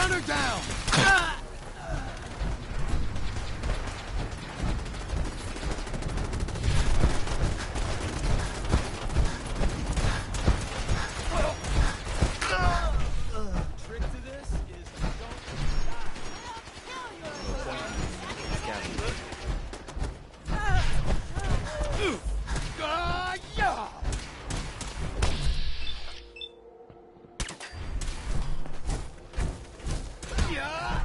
Run her down! Ah! Trick to this is don't die. Yeah!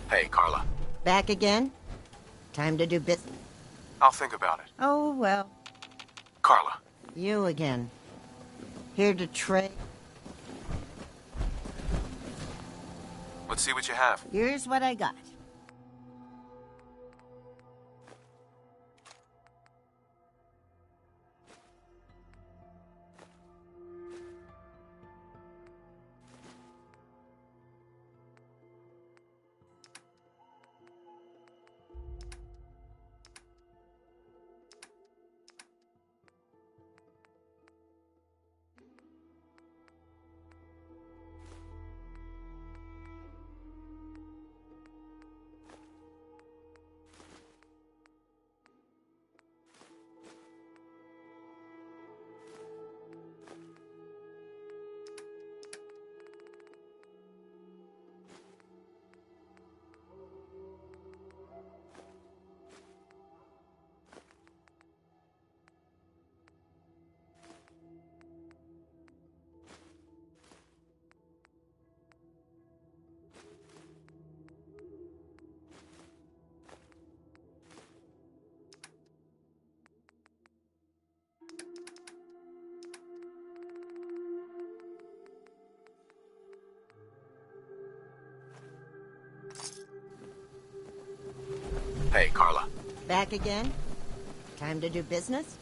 Hey, Carla. Back again? Time to do business. I'll think about it. Oh, well. Carla. You again. Here to trade. Let's see what you have. Here's what I got. Hey, Carla. Back again? Time to do business?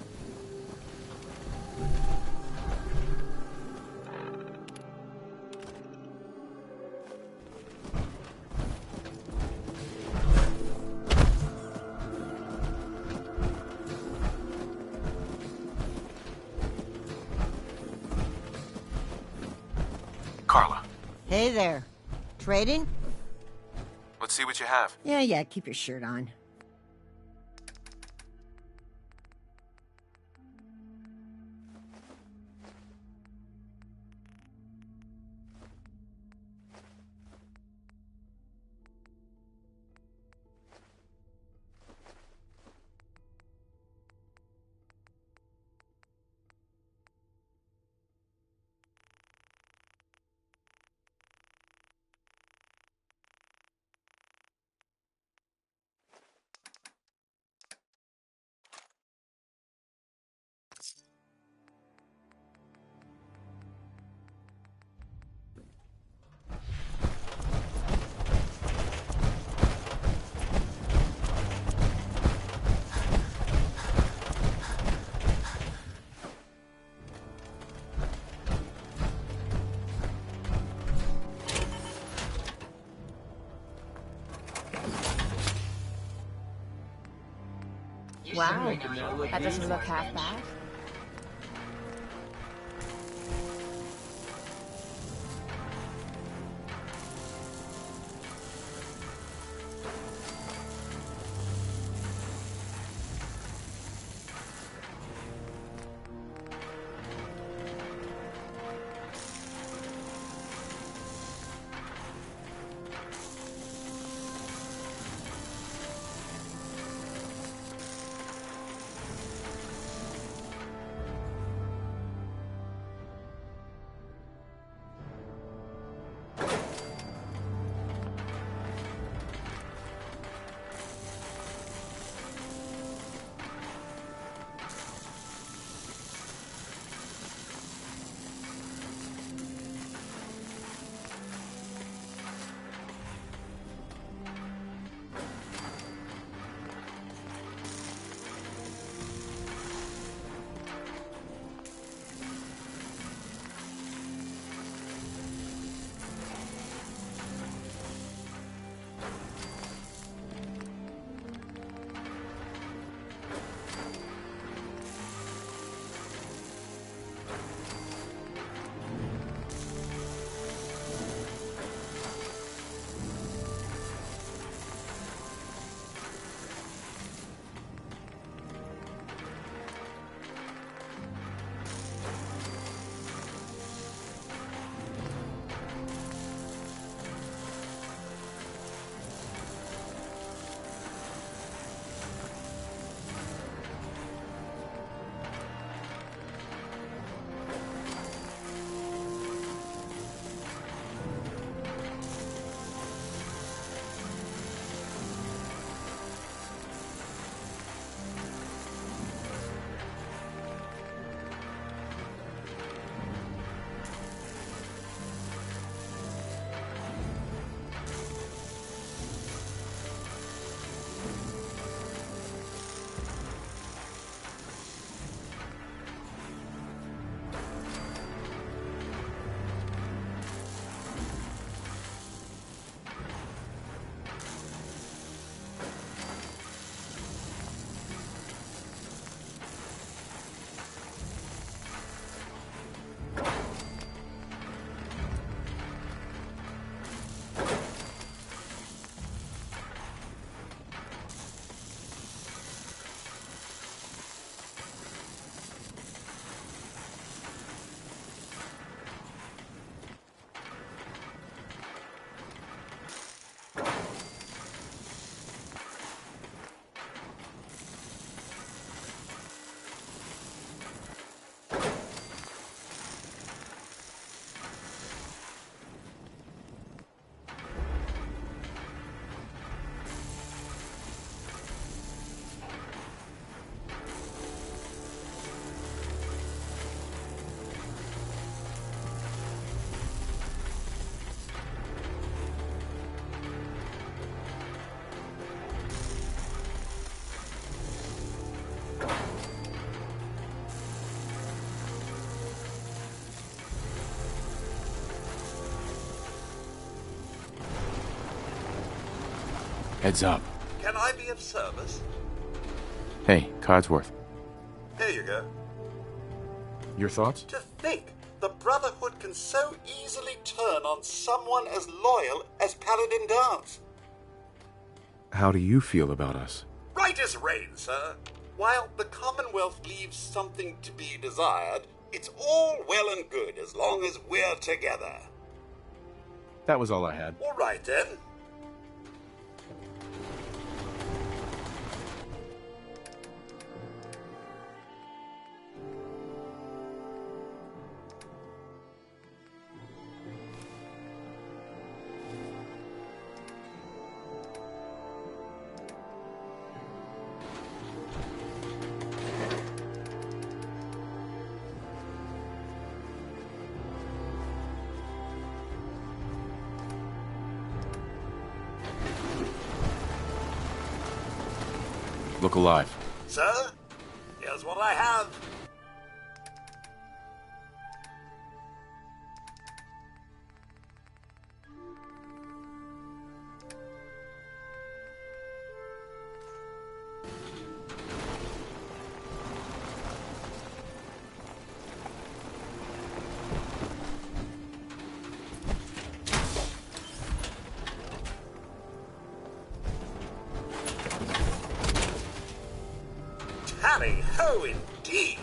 Carla. Hey there. Trading? Let's see what you have. Yeah, keep your shirt on. Wow, that doesn't look half bad. Heads up. Can I be of service? Hey, Codsworth. Here you go. Your thoughts? To think the Brotherhood can so easily turn on someone as loyal as Paladin Dance. How do you feel about us? Right as rain, sir. While the Commonwealth leaves something to be desired, it's all well and good as long as we're together. That was all I had. All right, then. Look alive. Sir, here's what I have. Tally-ho indeed!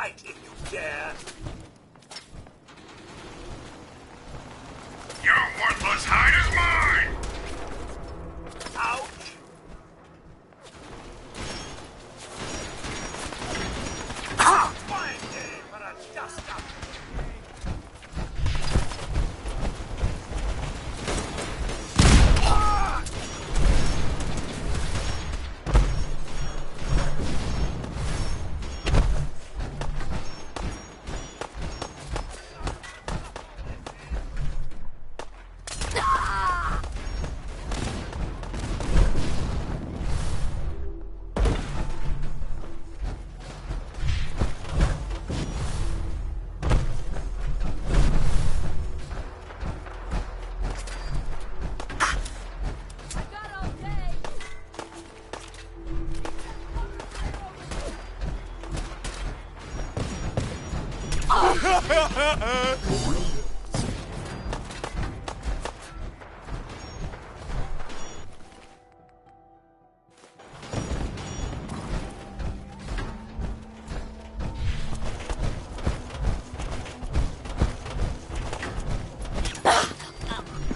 fight if you dare. Your worthless hide is mine! Ouch! Ah! Fine day for a dust-up.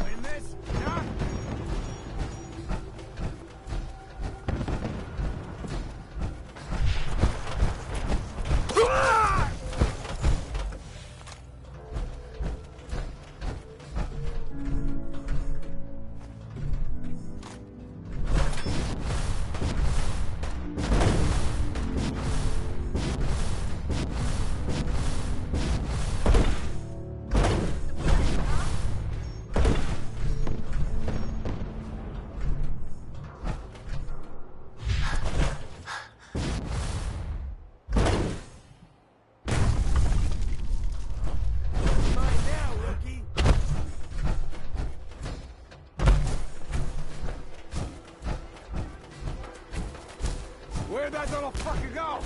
Win this? Yeah? Mine now, rookie. Where'd that little fucker go?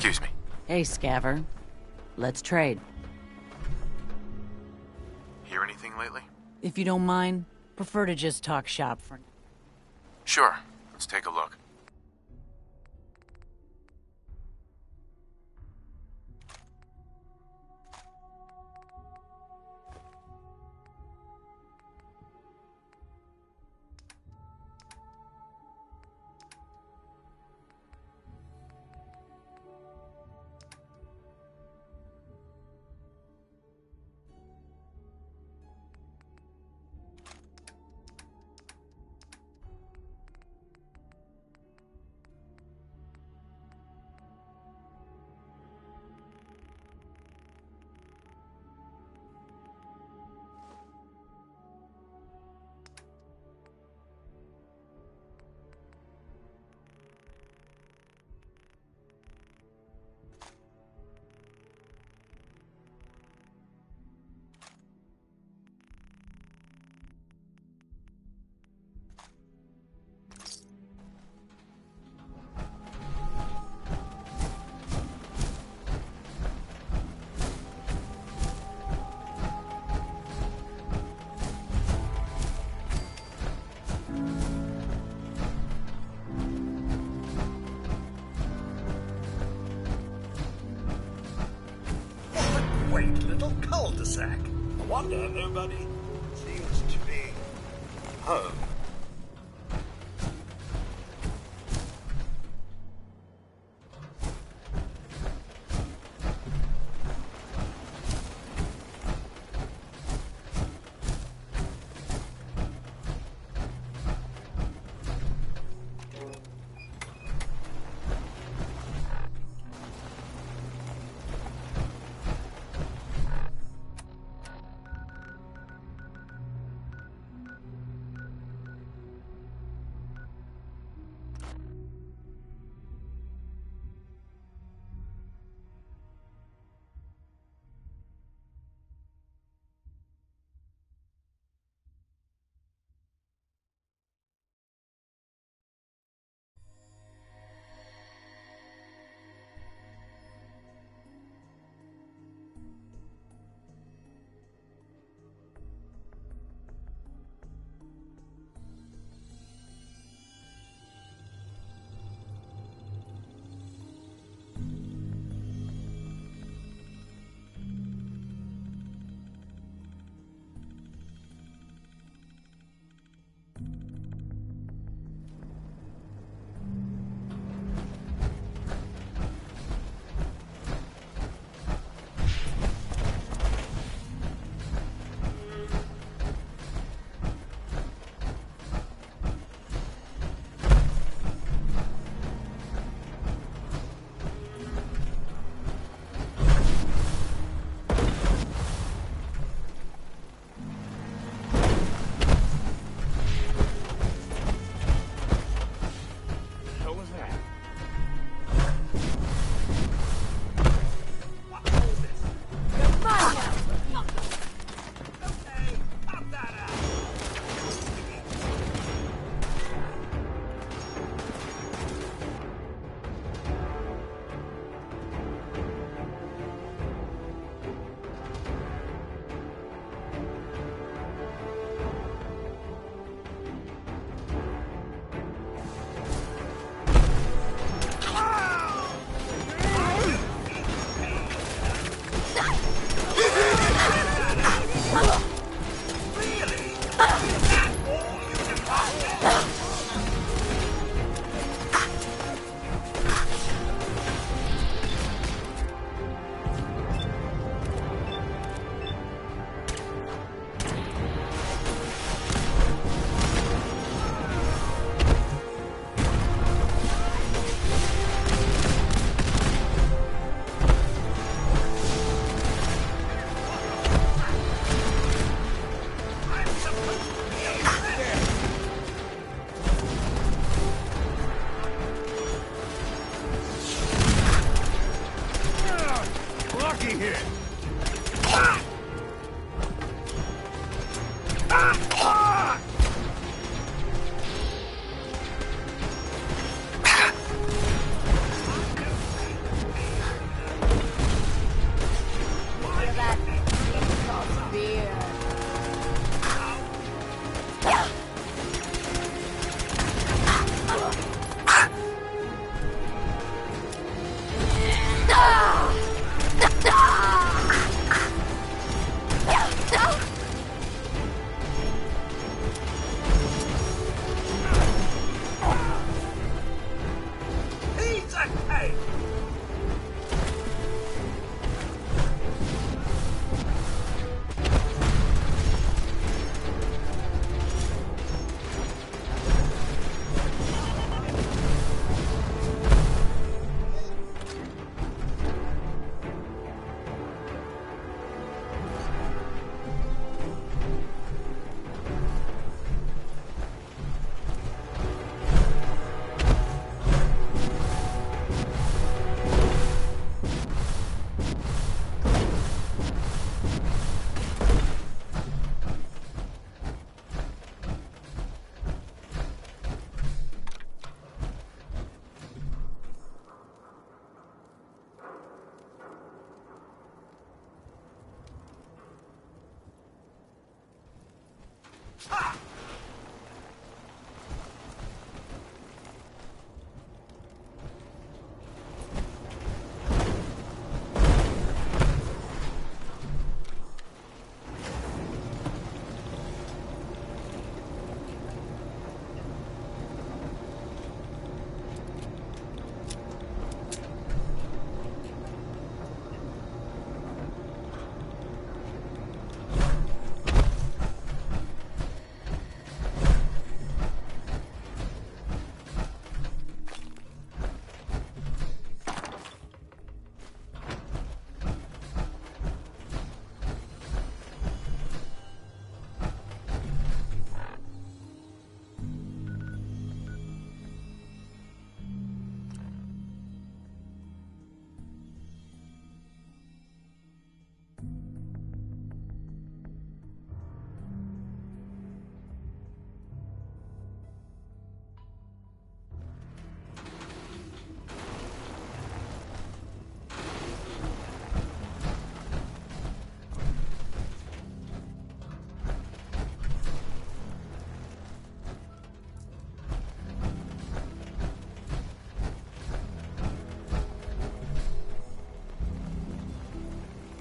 Excuse me. Hey, Scaver. Let's trade. Hear anything lately? If you don't mind, prefer to just talk shop for now. Sure. Let's take a look. Quaint little cul-de-sac. I wonder nobody seems to be home.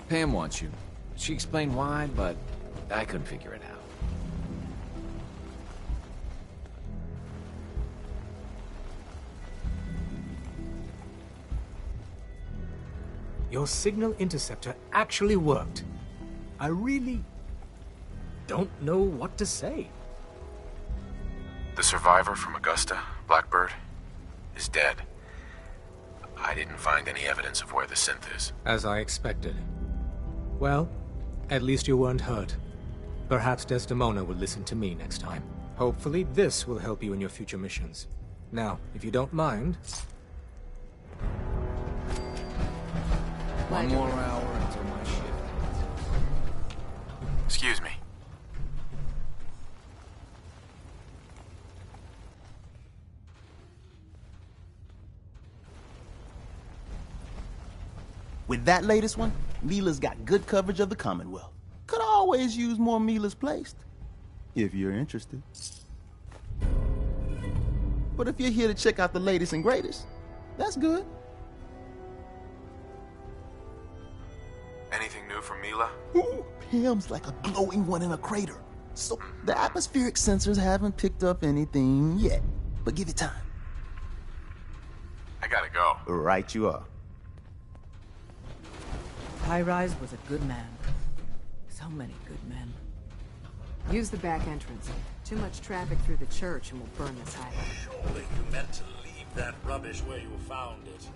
Pam wants you. She explained why, but I couldn't figure it out. Your signal interceptor actually worked. I really don't know what to say. The survivor from Augusta, Blackbird, is dead. I didn't find any evidence of where the synth is. As I expected. Well, at least you weren't hurt. Perhaps Desdemona will listen to me next time. Hopefully this will help you in your future missions. Now, if you don't mind... One more hour until my shift ends. Excuse me. With that latest one, Mila's got good coverage of the Commonwealth. Could always use more Mila's placed, if you're interested. But if you're here to check out the latest and greatest, that's good. Anything new from Mila? Ooh, Pam's like a glowing one in a crater. So the atmospheric sensors haven't picked up anything yet. But give it time. I gotta go. Right you are. High-Rise was a good man. So many good men. Use the back entrance. Too much traffic through the church and we'll burn this highway. Surely you meant to leave that rubbish where you found it.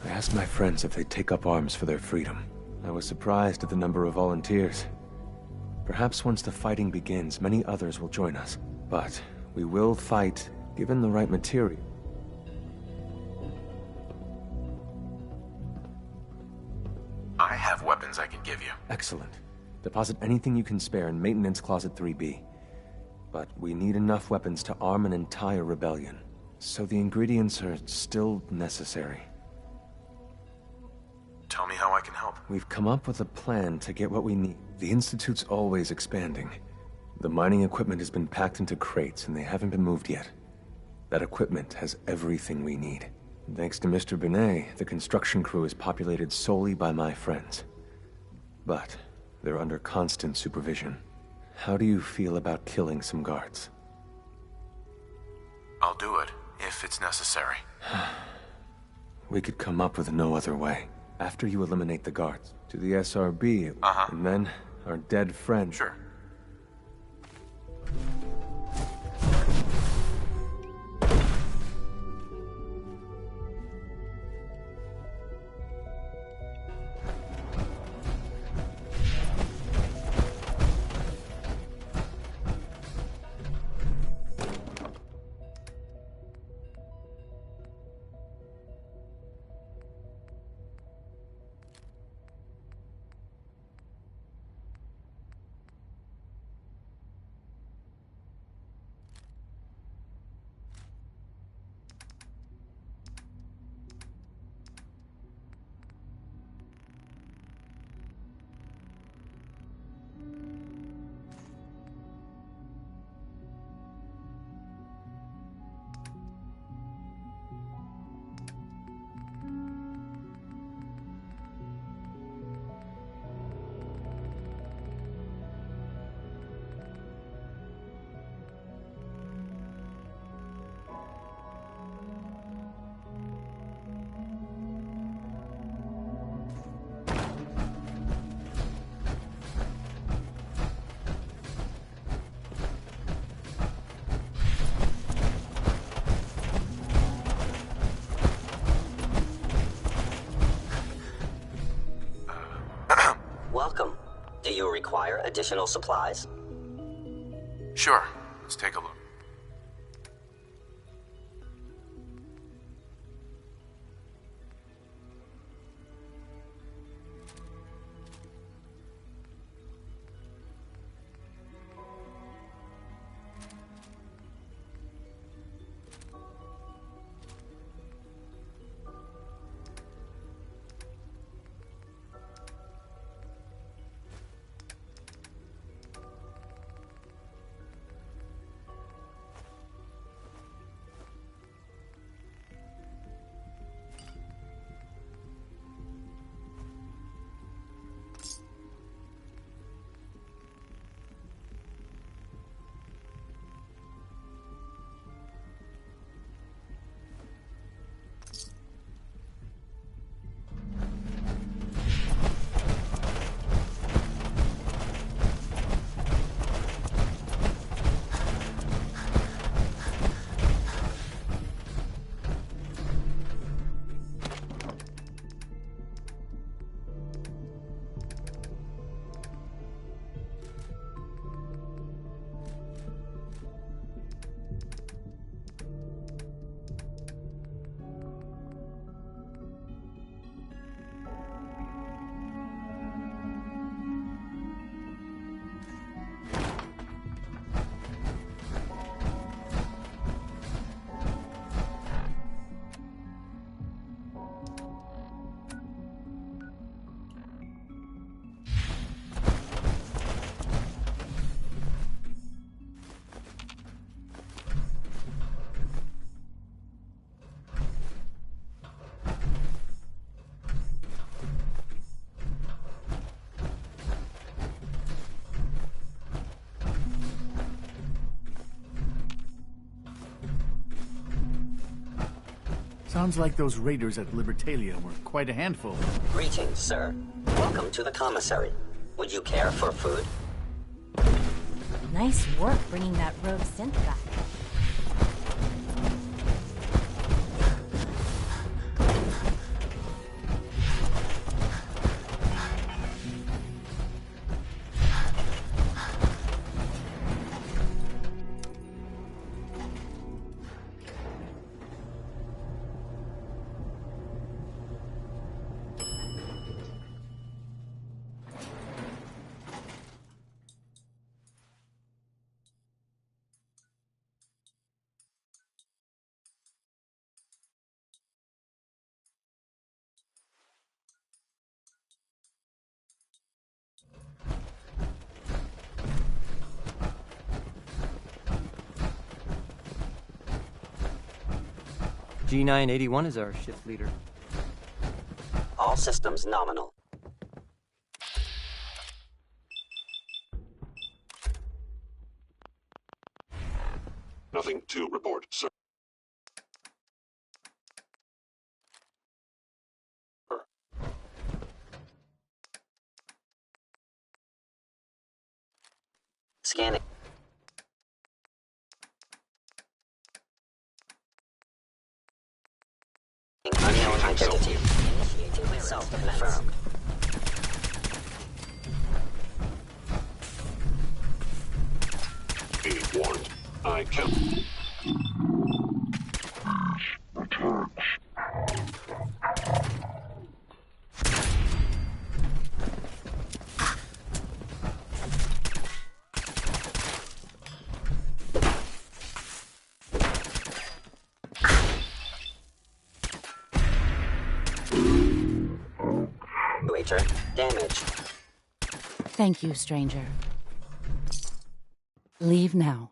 I asked my friends if they'd take up arms for their freedom. I was surprised at the number of volunteers. Perhaps once the fighting begins, many others will join us. But we will fight, given the right material. I have weapons I can give you. Excellent. Deposit anything you can spare in Maintenance Closet 3B. But we need enough weapons to arm an entire rebellion. So the ingredients are still necessary. Tell me how I can help. We've come up with a plan to get what we need. The Institute's always expanding. The mining equipment has been packed into crates and they haven't been moved yet. That equipment has everything we need. Thanks to Mr. Binet, the construction crew is populated solely by my friends. But they're under constant supervision. How do you feel about killing some guards? I'll do it, if it's necessary. We could come up with no other way. After you eliminate the guards, to the SRB, and then our dead friend. Sure. you require additional supplies? Sure. Let's take a look. Sounds like those raiders at Libertalia were quite a handful. Greetings, sir. Welcome to the commissary. Would you care for food? Nice work bringing that rogue synth back. G981 is our shift leader. All systems nominal. Nothing to report, sir. Scanning. Unknown identity. Initiating self-confirmed. Be warned. I can. Waiter, damage. Thank you, stranger. Leave now.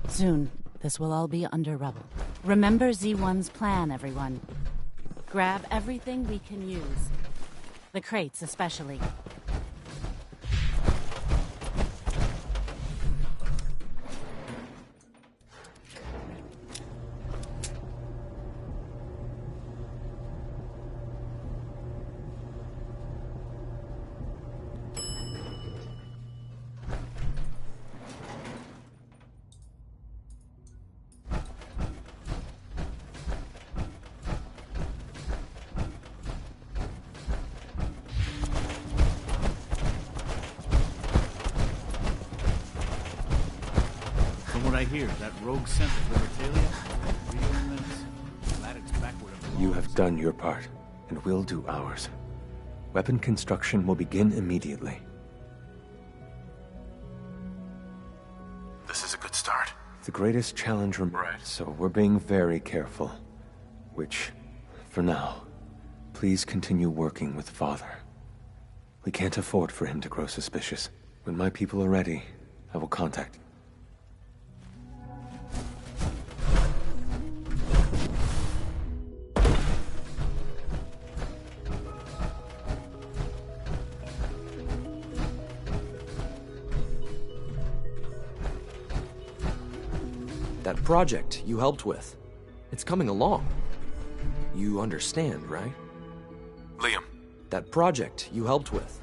Soon, this will all be under rubble. Remember Z1's plan, everyone. Grab everything we can use. The crates, especially. I hear. That rogue scent of Libertalia? Real menace. Glad it's back where it belongs. You have done your part, and we'll do ours. Weapon construction will begin immediately. This is a good start. The greatest challenge remains, so we're being very careful. Which, for now, please continue working with Father. We can't afford for him to grow suspicious. When my people are ready, I will contact you. That project you helped with, it's coming along. You understand, right? Liam. That project you helped with.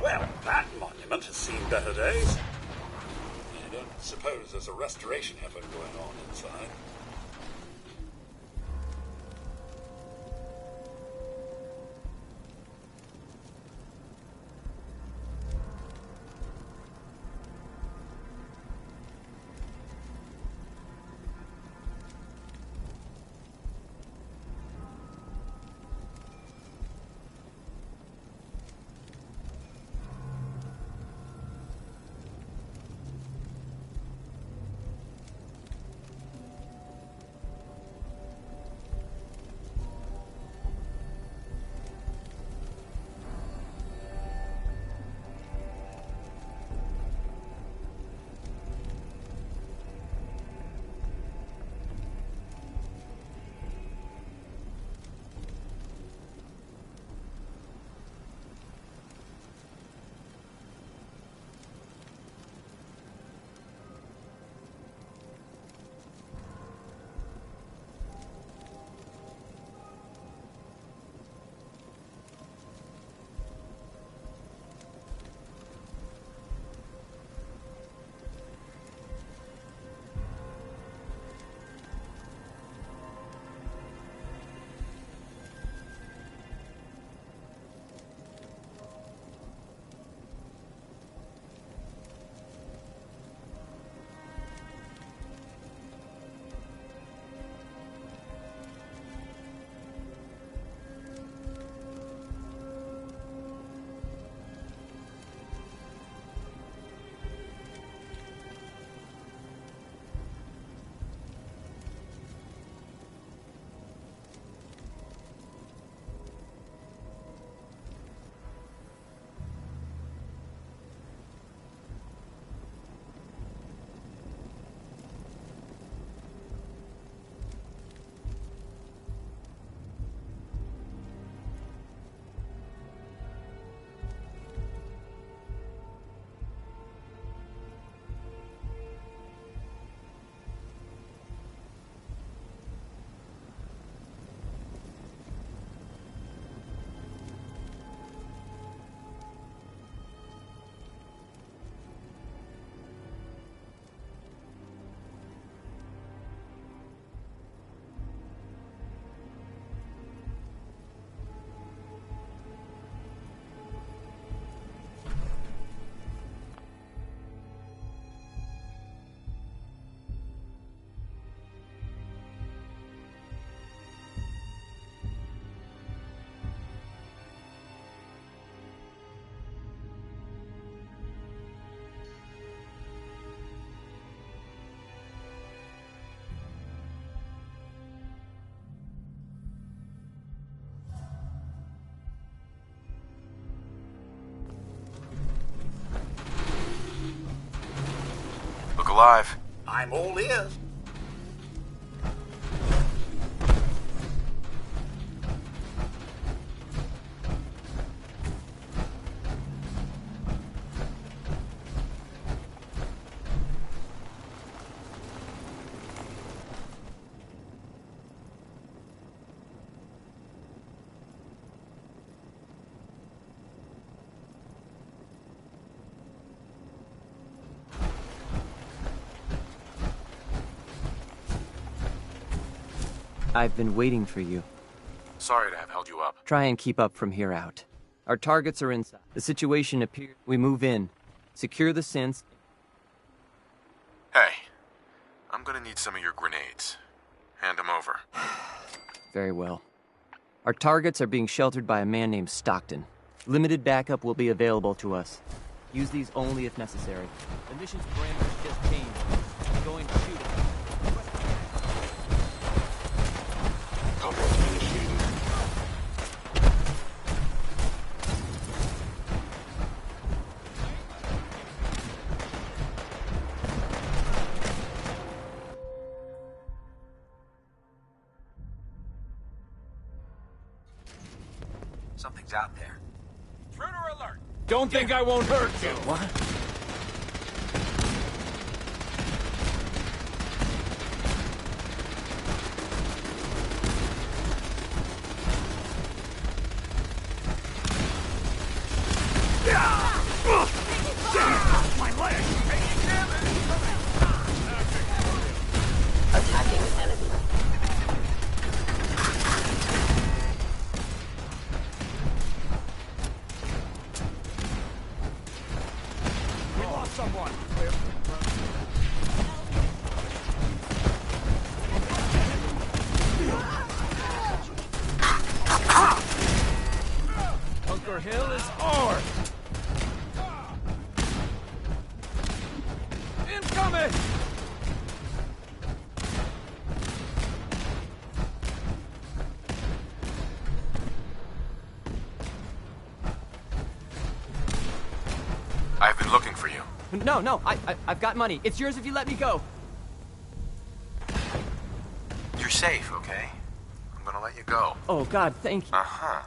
Well, that monument has seen better days. I don't suppose there's a restoration effort going on inside. alive. I'm all ears. I've been waiting for you. Sorry to have held you up. Try and keep up from here out. Our targets are inside. The situation appears... We move in. Secure the synths. Hey, I'm gonna need some of your grenades. Hand them over. Very well. Our targets are being sheltered by a man named Stockton. Limited backup will be available to us. Use these only if necessary. The mission's parameters just changed. I'm going to shoot it. Combat initiated. Something's out there. Intruder alert! Don't think I won't hurt you. What? My leg! Taking damage! Attacking enemy. We lost someone! Bunker Hill is ours. Incoming! I've been looking for you. No, I've got money. It's yours if you let me go. You're safe, okay? I'm gonna let you go. Oh, God, thank you. Uh-huh.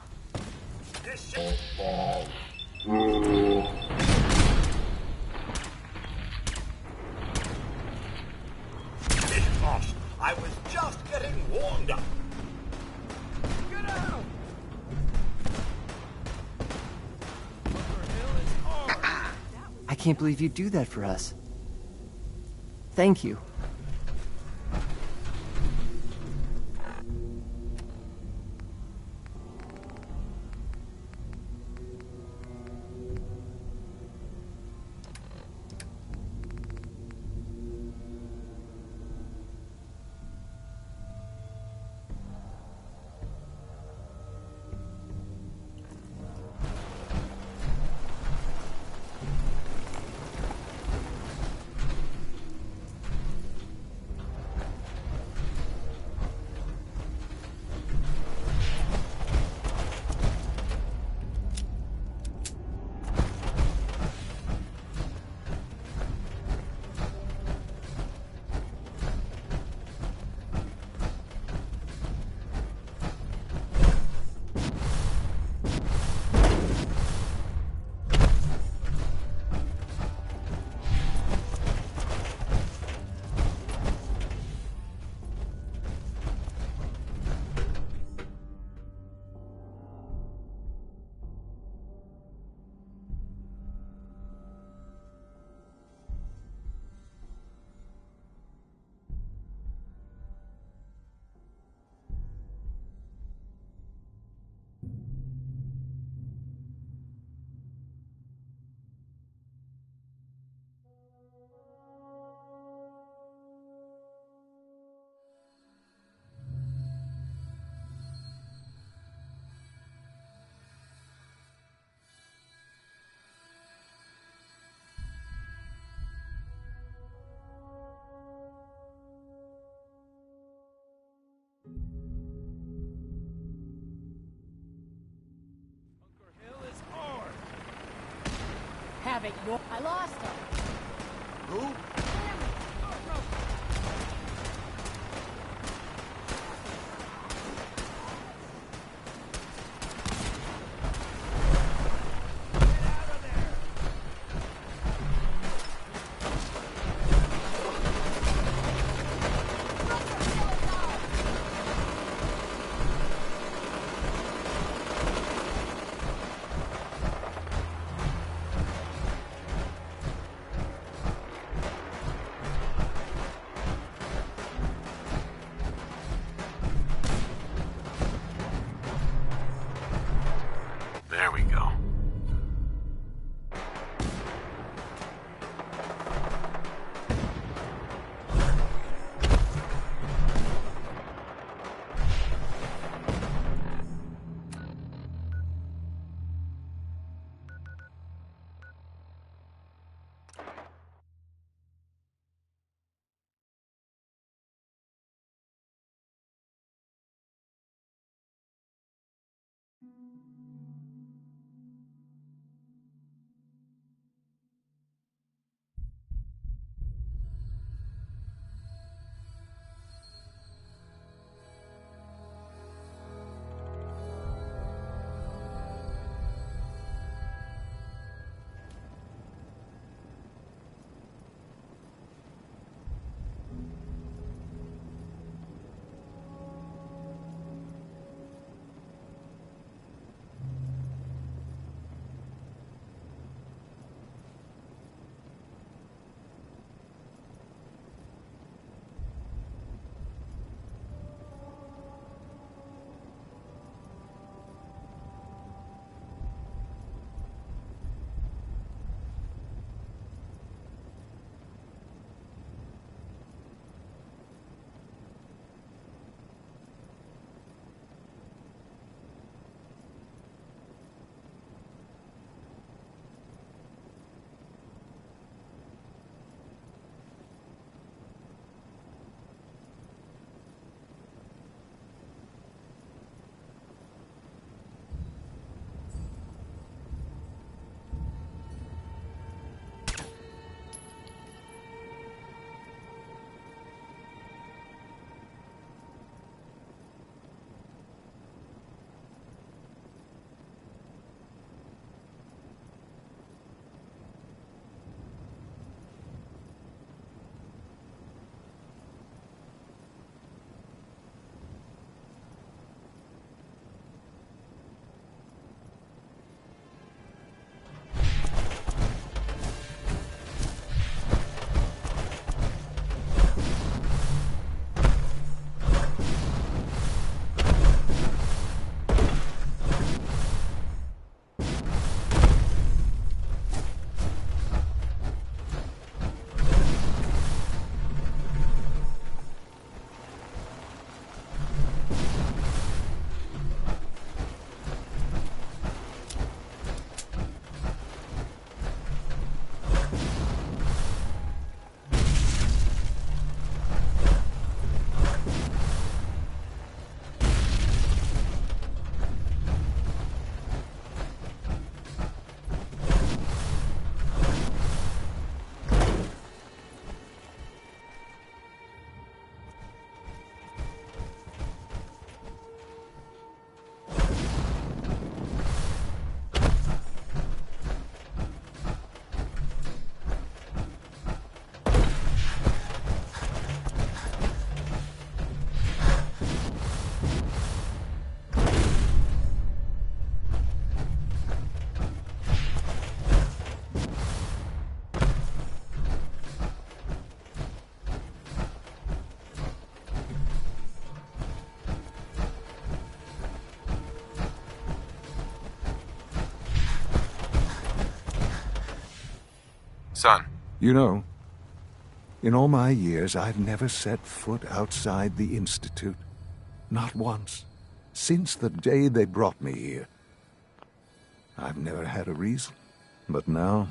Boss, I was just getting warmed up. Get out! I can't believe you do that for us. Thank you. Have it. I lost him. Who? Son. You know, in all my years, I've never set foot outside the Institute. Not once. Since the day they brought me here. I've never had a reason. But now,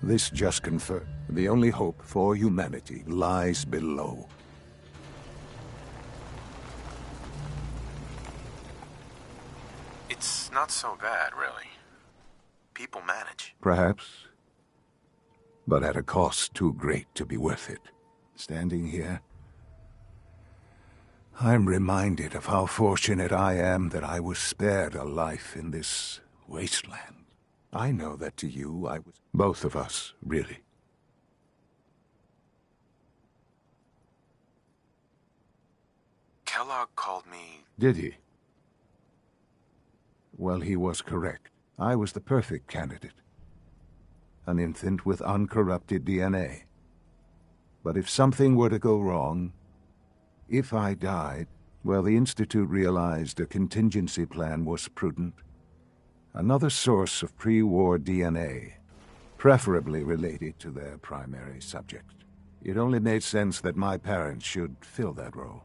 this just confirmed. The only hope for humanity lies below. It's not so bad, really. People manage. Perhaps. But at a cost too great to be worth it. Standing here, I'm reminded of how fortunate I am that I was spared a life in this wasteland. I know that to you, I was... Both of us, really. Kellogg called me... Did he? Well, he was correct. I was the perfect candidate. An infant with uncorrupted DNA. But if something were to go wrong, if I died, well, the Institute realized a contingency plan was prudent. Another source of pre-war DNA, preferably related to their primary subject. It only made sense that my parents should fill that role.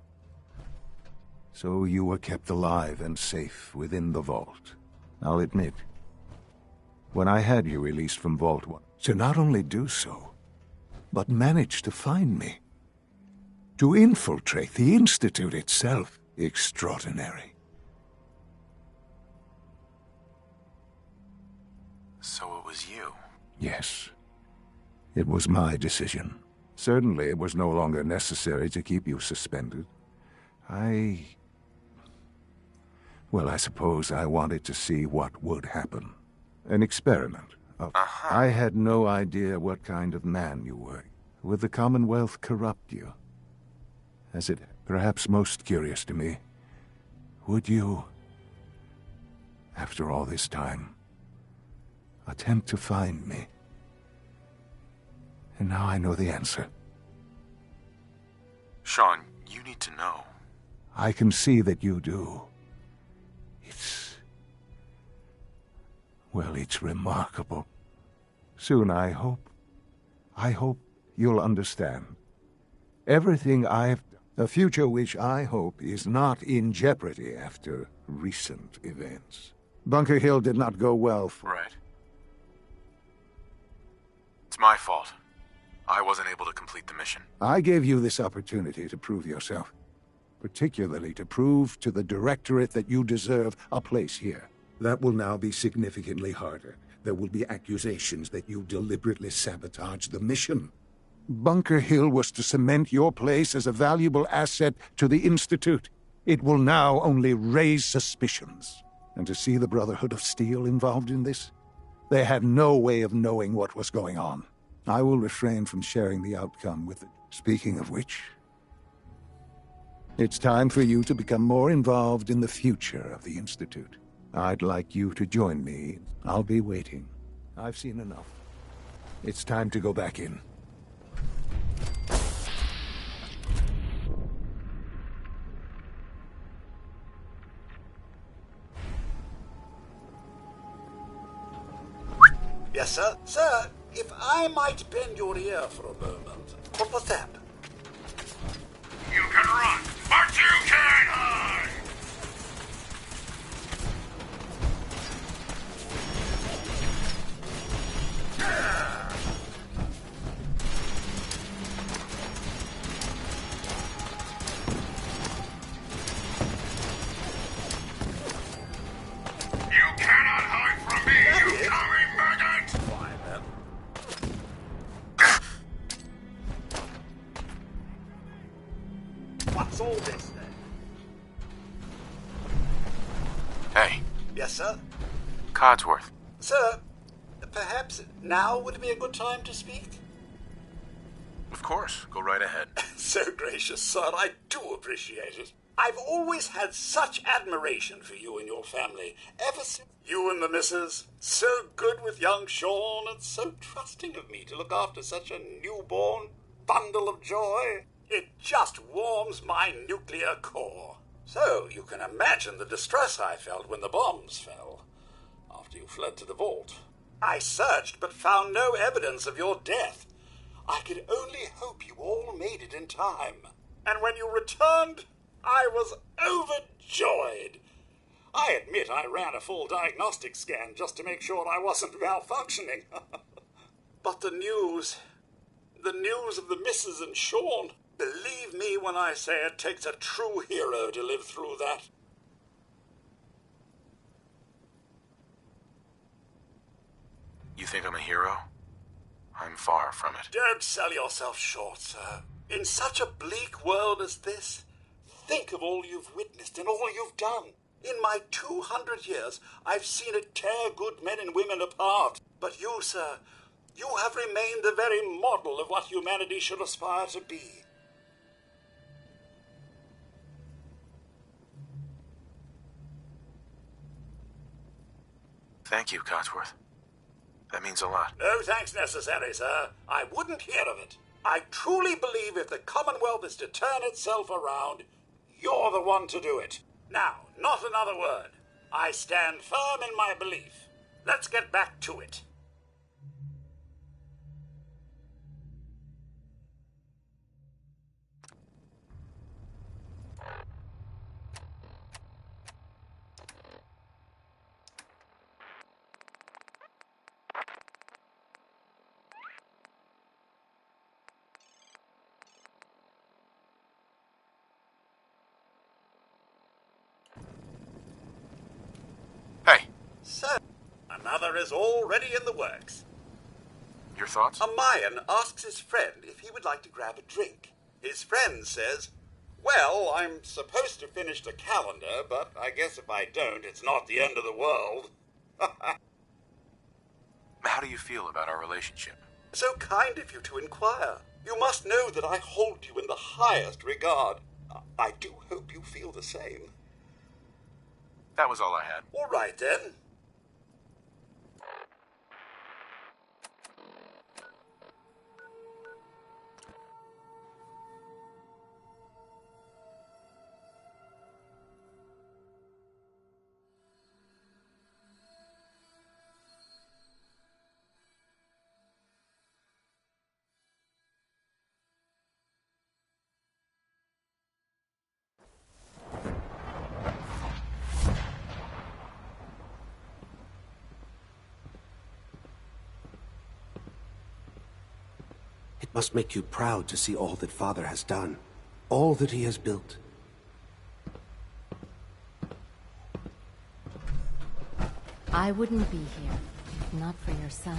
So you were kept alive and safe within the vault. I'll admit, when I had you released from Vault 1, to not only do so, but manage to find me. To infiltrate the Institute itself. Extraordinary. So it was you? Yes. It was my decision. Certainly it was no longer necessary to keep you suspended. Well, I suppose I wanted to see what would happen. An experiment. I had no idea what kind of man you were. Would the Commonwealth corrupt you? As it perhaps most curious to me, would you, after all this time, attempt to find me? And now I know the answer. Sean, you need to know. I can see that you do. Well, it's remarkable. Soon, I hope you'll understand. Everything I've done, a future which I hope is not in jeopardy after recent events. Bunker Hill did not go well for... Right. It's my fault. I wasn't able to complete the mission. I gave you this opportunity to prove yourself. Particularly to prove to the Directorate that you deserve a place here. That will now be significantly harder. There will be accusations that you deliberately sabotaged the mission. Bunker Hill was to cement your place as a valuable asset to the Institute. It will now only raise suspicions. And to see the Brotherhood of Steel involved in this? They had no way of knowing what was going on. I will refrain from sharing the outcome with it. Speaking of which, it's time for you to become more involved in the future of the Institute. I'd like you to join me. I'll be waiting. I've seen enough. It's time to go back in. Yes, sir? Sir, if I might bend your ear for a moment. What was that? You can run, but you can't hide! You cannot hide from me, you coming maggot! Fine, then. What's all this, then? Hey. Yes, sir? Codsworth. Sir, perhaps now would be a good time to speak? Of course. Go right ahead. So gracious, sir. I do appreciate it. I've always had such admiration for you and your family. Ever since you and the missus, so good with young Sean and so trusting of me to look after such a newborn bundle of joy. It just warms my nuclear core. So you can imagine the distress I felt when the bombs fell after you fled to the vault. I searched but found no evidence of your death. I could only hope you all made it in time. And when you returned, I was overjoyed. I admit I ran a full diagnostic scan just to make sure I wasn't malfunctioning. But the news of the missus and Sean, believe me when I say it takes a true hero to live through that. You think I'm a hero? I'm far from it. Don't sell yourself short, sir. In such a bleak world as this, think of all you've witnessed and all you've done. In my 200 years, I've seen it tear good men and women apart. But you, sir, you have remained the very model of what humanity should aspire to be. Thank you, Codsworth. That means a lot. No thanks necessary, sir. I wouldn't hear of it. I truly believe if the Commonwealth is to turn itself around, you're the one to do it. Now, not another word. I stand firm in my belief. Let's get back to it. Hey. Sir, another is already in the works. Your thoughts? A Mayan asks his friend if he would like to grab a drink. His friend says, well, I'm supposed to finish the calendar, but I guess if I don't, it's not the end of the world. How do you feel about our relationship? So kind of you to inquire. You must know that I hold you in the highest regard. I do hope you feel the same. That was all I had. All right, then. It must make you proud to see all that Father has done, all that he has built. I wouldn't be here if not for your son.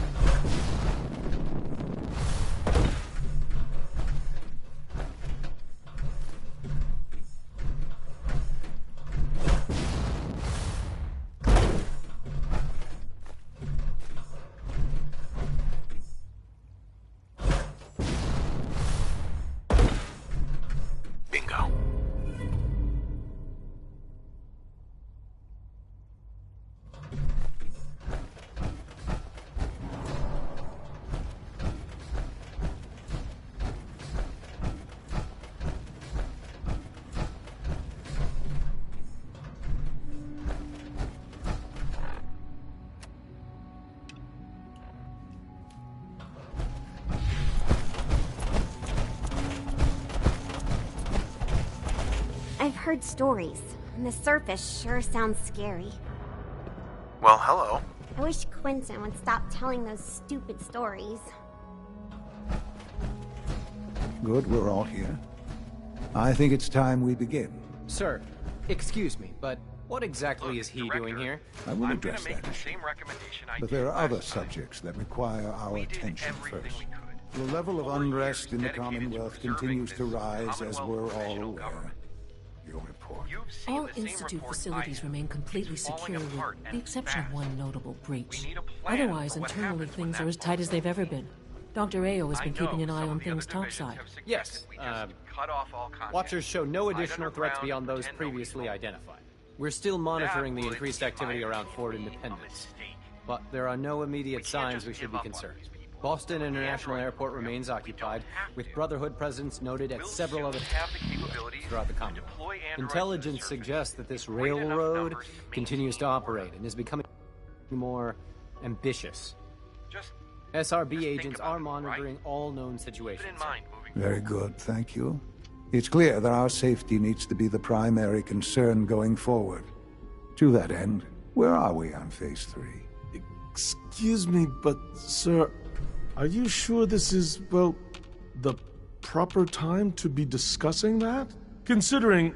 I've heard stories, and the surface sure sounds scary. Well, hello. I wish Quentin would stop telling those stupid stories. Good, we're all here. I think it's time we begin. Sir, excuse me, but what exactly is he doing here? I will address that issue. But there are other subjects that require our attention first. The level of unrest in the Commonwealth continues to rise, as we're all aware. Your report. All Institute facilities remain completely secure with the exception of one notable breach. Otherwise, internally, things are as tight as they've ever been. Dr. Ayo has been keeping an eye on things topside. Yes, Watchers show no additional threats beyond those previously identified. We're still monitoring the increased activity around Fort Independence, but there are no immediate signs we should be concerned. Boston International Airport remains occupied, with Brotherhood presence noted at several other throughout the Commonwealth. Intelligence suggests that this railroad continues to operate and is becoming more ambitious. SRB agents are monitoring all known situations. Very good, thank you. It's clear that our safety needs to be the primary concern going forward. To that end, where are we on Phase 3? Excuse me, but, sir, are you sure this is, well, the proper time to be discussing that? Considering,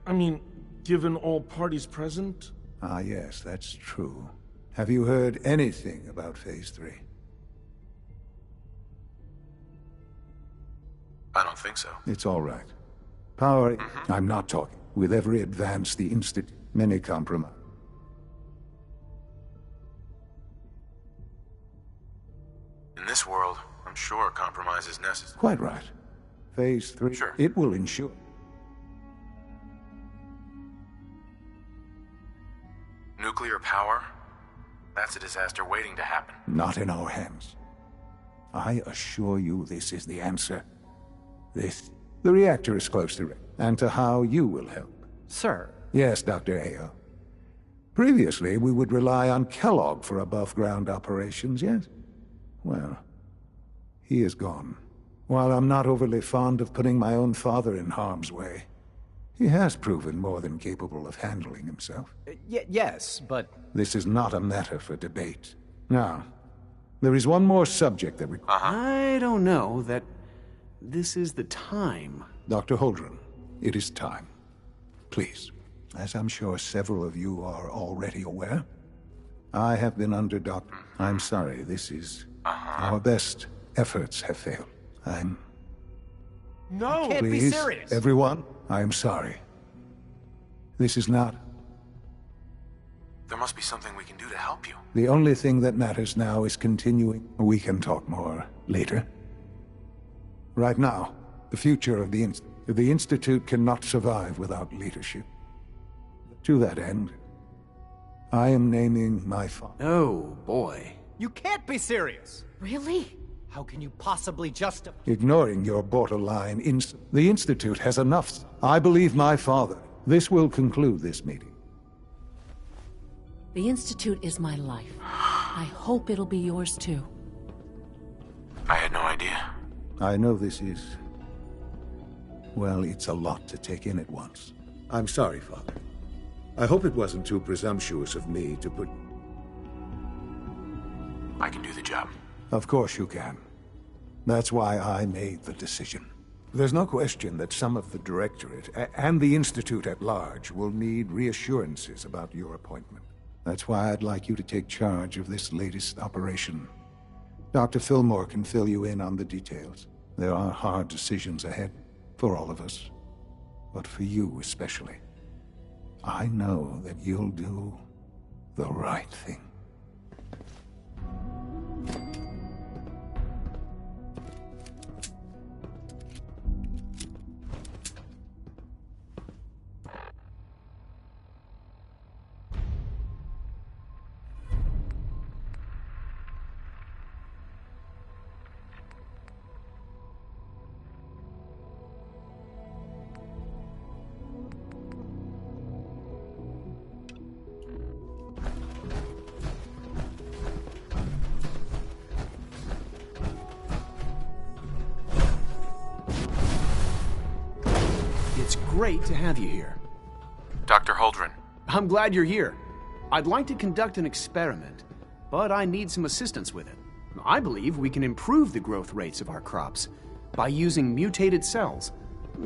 I mean, given all parties present? Ah, yes, that's true. Have you heard anything about Phase 3? I don't think so. It's all right. Power... I'm not talking. With every advance, the Institute... Many compromise. In this world, I'm sure compromise is necessary. Quite right. Phase 3... Sure. It will ensure... Nuclear power? That's a disaster waiting to happen. Not in our hands. I assure you this is the answer. The reactor is close to... and to how you will help. Sir. Yes, Dr. Ayo. Previously, we would rely on Kellogg for above-ground operations, yes? Well, he is gone. While I'm not overly fond of putting my own father in harm's way, he has proven more than capable of handling himself. Yes, but... This is not a matter for debate. Now, there is one more subject that I don't know that this is the time. Dr. Holdren, it is time. Please, as I'm sure several of you are already aware, I have been under Dr. I'm sorry, this is... Our best efforts have failed. No! Can't Please, be serious! Everyone, I am sorry. This is not... There must be something we can do to help you. The only thing that matters now is continuing. We can talk more later. Right now, the future of the Institute cannot survive without leadership. To that end, I am naming my father. Oh, boy. You can't be serious! Really? How can you possibly justify... Ignoring your borderline the Institute has enough. I believe my father. This will conclude this meeting. The Institute is my life. I hope it'll be yours too. I had no idea. I know this is... well, it's a lot to take in at once. I'm sorry, Father. I hope it wasn't too presumptuous of me to put... I can do the job. Of course you can. That's why I made the decision. There's no question that some of the Directorate and the Institute at large will need reassurances about your appointment. That's why I'd like you to take charge of this latest operation. Dr. Fillmore can fill you in on the details. There are hard decisions ahead, for all of us. But for you especially. I know that you'll do the right thing. It's great to have you here. Dr. Holdren. I'm glad you're here. I'd like to conduct an experiment, but I need some assistance with it. I believe we can improve the growth rates of our crops by using mutated cells,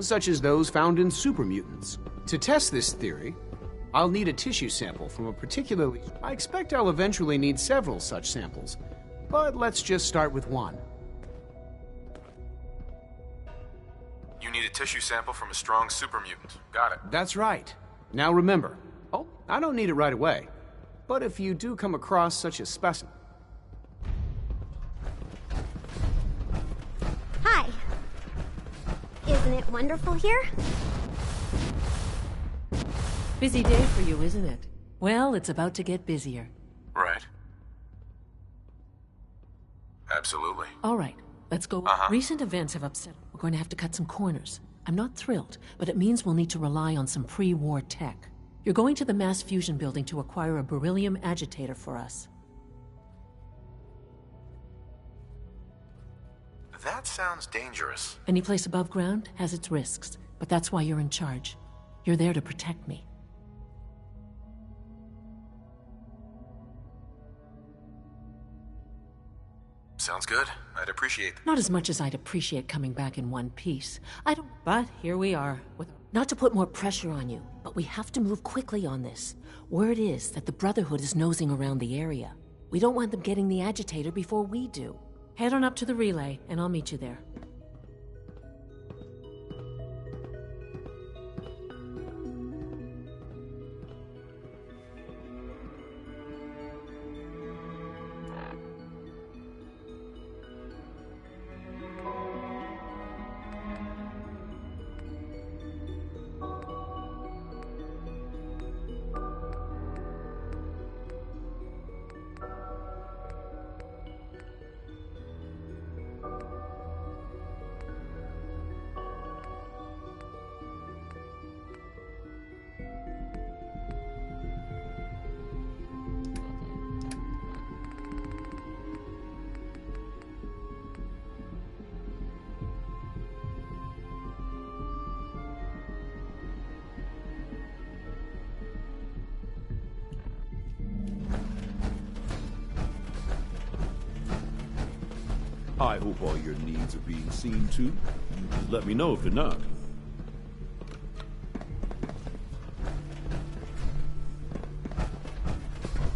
such as those found in supermutants. To test this theory, I'll need a tissue sample from a particularly... I expect I'll eventually need several such samples, but let's just start with one. You need a tissue sample from a strong supermutant. Got it. That's right. Now remember, I don't need it right away, but if you do come across such a specimen... Hi. Isn't it wonderful here? Busy day for you, isn't it? Well, it's about to get busier. Right. Absolutely. All right, let's go. Recent events have upset. We're going to have to cut some corners. I'm not thrilled, but it means we'll need to rely on some pre-war tech. You're going to the Mass Fusion building to acquire a beryllium agitator for us. That sounds dangerous. Any place above ground has its risks, but that's why you're in charge. You're there to protect me. Sounds good. I'd appreciate that. Not as much as I'd appreciate coming back in one piece. But here we are. Not to put more pressure on you, but we have to move quickly on this. Word is that the Brotherhood is nosing around the area. We don't want them getting the agitator before we do. Head on up to the relay, and I'll meet you there. I hope all your needs are being seen to. You can let me know if they're not.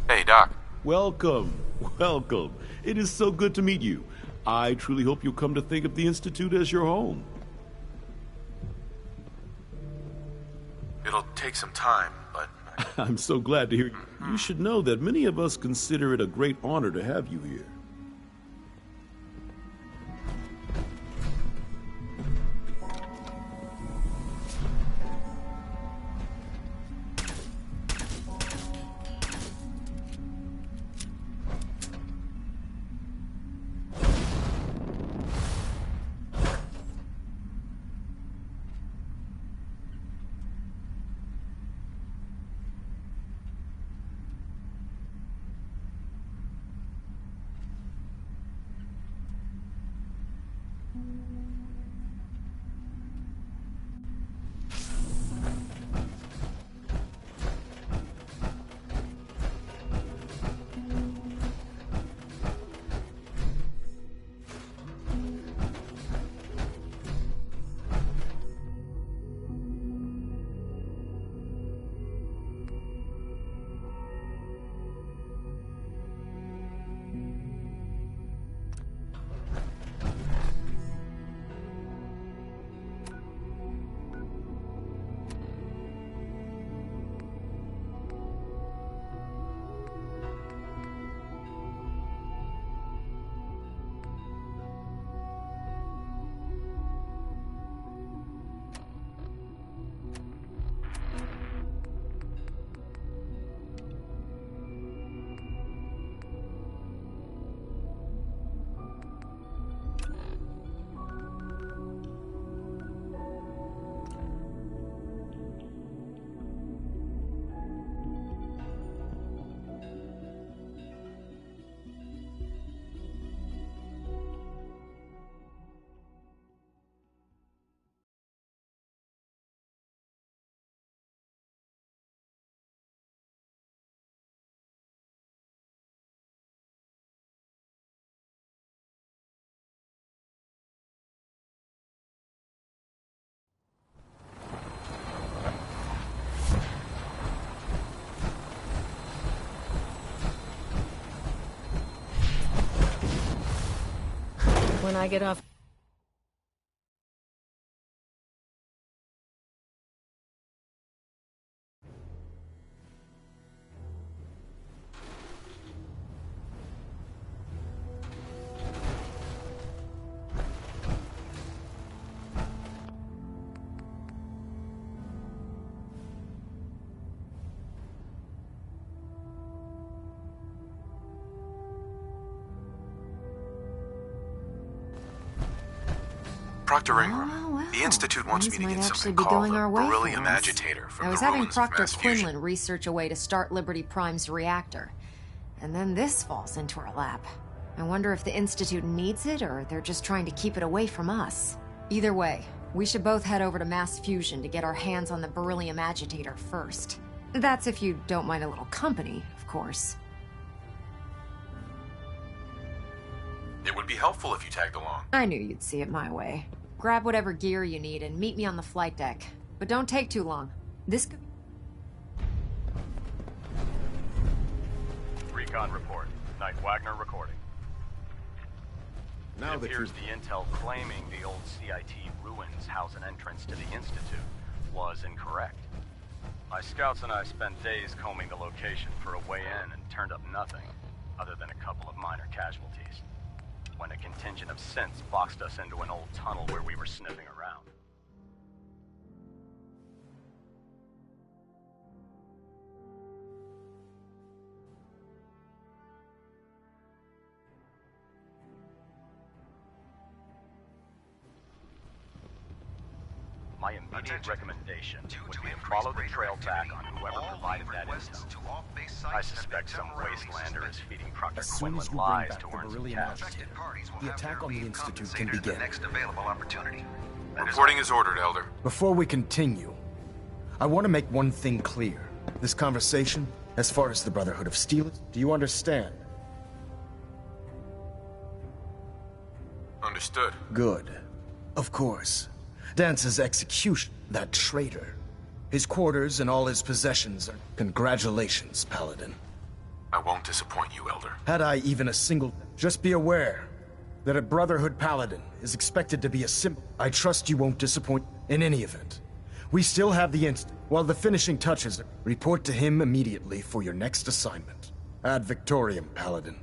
Hey, Doc. Welcome. Welcome. It is so good to meet you. I truly hope you'll come to think of the Institute as your home. It'll take some time, but... I'm so glad to hear you. You should know that many of us consider it a great honor to have you here. When I get off... Proctor Ingram. The Institute wants me to get something called the Beryllium Agitator from I was the having ruins of Proctor mass fusion. Quinlan research a way to start Liberty Prime's reactor. And then this falls into our lap. I wonder if the Institute needs it, or they're just trying to keep it away from us. Either way, we should both head over to Mass Fusion to get our hands on the beryllium agitator first. That's if you don't mind a little company, of course. It would be helpful if you tagged along. I knew you'd see it my way. Grab whatever gear you need and meet me on the flight deck. But don't take too long. This could... Recon report. Knight Wagner recording. Now it appears the intel claiming the old CIT ruins house an entrance to the Institute was incorrect. My scouts and I spent days combing the location for a way in and turned up nothing, other than a couple of minor casualties, when a contingent of synths boxed us into an old tunnel where we were sniffing around. My immediate recommendation would be to follow the trail back on whoever provided that intel. I suspect some wastelander is feeding Proctor Quinlan lies to earn some cash. The attack on the Institute can begin. Reporting is ordered, Elder. Before we continue, I want to make one thing clear. This conversation, as far as the Brotherhood of Steel, do you understand? Understood. Good. Of course. Dance's execution, that traitor. His quarters and all his possessions are... Congratulations, Paladin. I won't disappoint you, Elder. Had I even a single... Just be aware that a Brotherhood Paladin is expected to be a symbol. I trust you won't disappoint in any event. We still have the instant. While the finishing touches, report to him immediately for your next assignment. Ad Victoriam, Paladin.